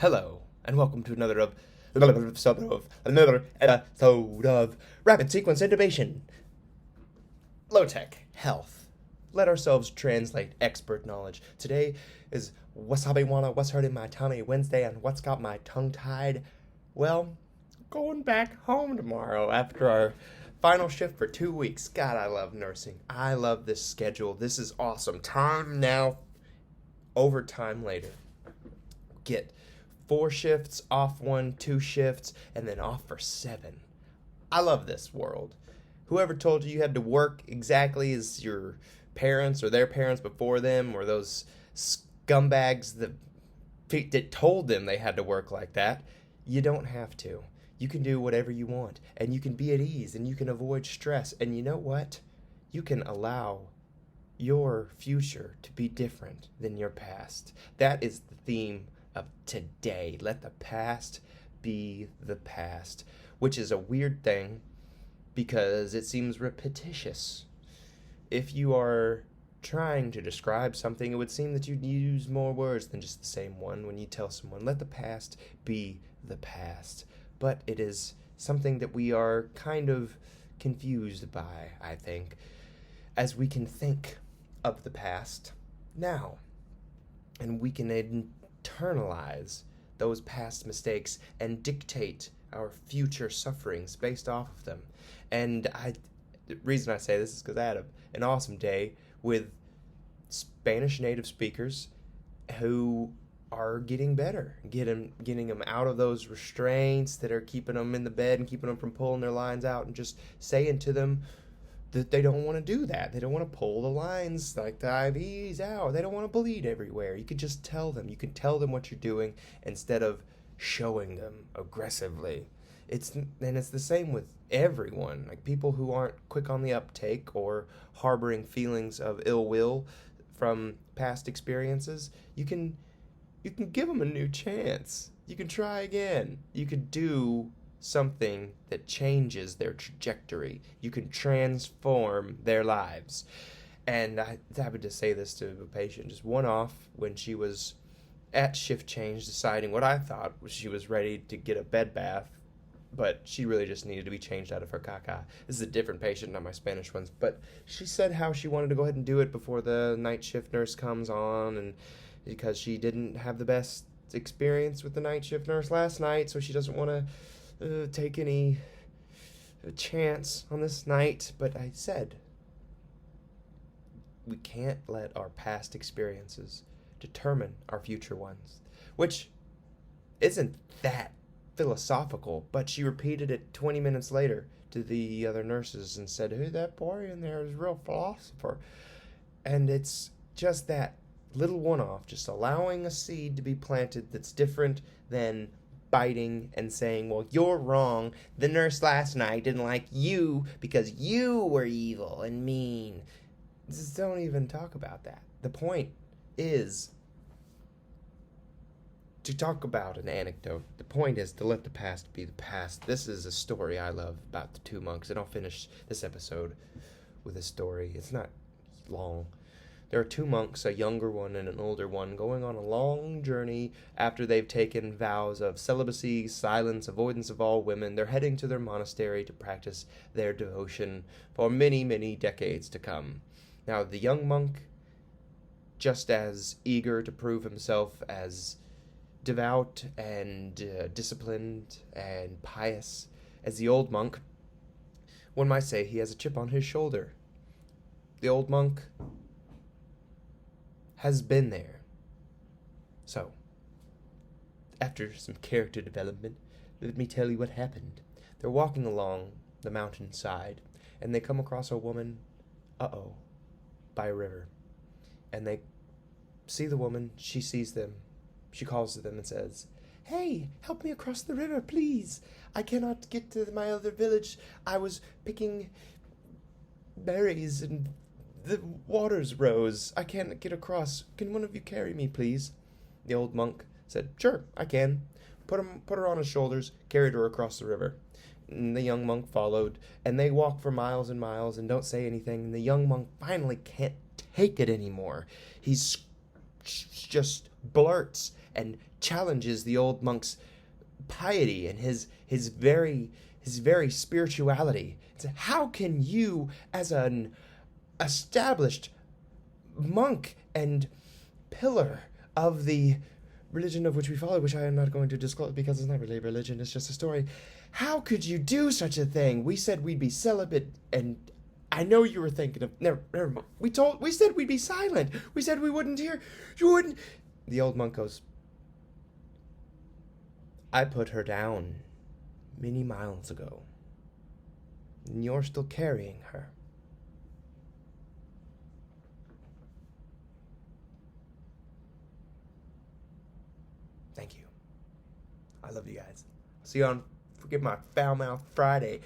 Hello, and welcome to another episode of Rapid Sequence Intubation. Low-tech health. Let ourselves translate expert knowledge. Today is Wasabi Wanna, What's Hurting My Tummy Wednesday, and What's Got My Tongue Tied? Well, going back home tomorrow after our final shift for 2 weeks. God, I love nursing. I love this schedule. This is awesome. Time now, overtime later. Get 4 shifts, off 1, 2 shifts, and then off for 7. I love this world. Whoever told you had to work exactly as your parents or their parents before them, or those scumbags that told them they had to work like that, you don't have to. You can do whatever you want, and you can be at ease, and you can avoid stress, and you know what? You can allow your future to be different than your past. That is the theme of today. Let the past be the past, which is a weird thing because it seems repetitious. If you are trying to describe something, it would seem that you'd use more words than just the same one when you tell someone, let the past be the past. But it is something that we are kind of confused by, I think, as we can think of the past now, and we can internalize those past mistakes and dictate our future sufferings based off of them. And the reason I say this is because I had an awesome day with Spanish native speakers who are getting better, getting them out of those restraints that are keeping them in the bed and keeping them from pulling their lines out, and just saying to them that they don't want to do that. They don't want to pull the lines like the IVs out. They don't want to bleed everywhere. You can just tell them. You can tell them what you're doing instead of showing them aggressively. It's the same with everyone. Like people who aren't quick on the uptake or harboring feelings of ill will from past experiences. You can give them a new chance. You can try again. You could do something that changes their trajectory. You can transform their lives. And I happened to say this to a patient just one off when she was at shift change deciding what I thought was she was ready to get a bed bath, but she really just needed to be changed out of her caca. This is a different patient, not my Spanish ones, but she said how she wanted to go ahead and do it before the night shift nurse comes on, and because she didn't have the best experience with the night shift nurse last night, so she doesn't want to take any chance on this night. But I said, we can't let our past experiences determine our future ones, which isn't that philosophical, but she repeated it 20 minutes later to the other nurses and said, hey, that boy in there is a real philosopher. And it's just that little one-off, just allowing a seed to be planted that's different than biting and saying, well, you're wrong. The nurse last night didn't like you because you were evil and mean. Just don't even talk about that. The point is to talk about an anecdote. The point is to let the past be the past. This is a story I love about the 2 monks, and I'll finish this episode with a story. It's not long. There are 2 monks, a younger one and an older one, going on a long journey after they've taken vows of celibacy, silence, avoidance of all women. They're heading to their monastery to practice their devotion for many, many decades to come. Now, the young monk, just as eager to prove himself as devout and disciplined and pious as the old monk, one might say he has a chip on his shoulder. The old monk has been there. So, after some character development, let me tell you what happened. They're walking along the mountainside, and they come across a woman, by a river. And they see the woman, she sees them, she calls to them and says, hey, help me across the river, please. I cannot get to my other village. I was picking berries and the waters rose. I can't get across. Can one of you carry me, please? The old monk said, sure, I can. Put her on his shoulders, carried her across the river. And the young monk followed, and they walk for miles and miles and don't say anything. And the young monk finally can't take it anymore. He's just blurts and challenges the old monk's piety and his very spirituality. It's, how can you, as an established monk and pillar of the religion of which we follow, which I am not going to disclose because it's not really a religion, it's just a story, how could you do such a thing? We said we'd be celibate, and I know you were thinking of... Never mind. We said we'd be silent. We said we wouldn't hear. You wouldn't... The old monk goes, I put her down many miles ago, and you're still carrying her. Thank you. I love you guys. See you on Forgive My Foul Mouth Friday.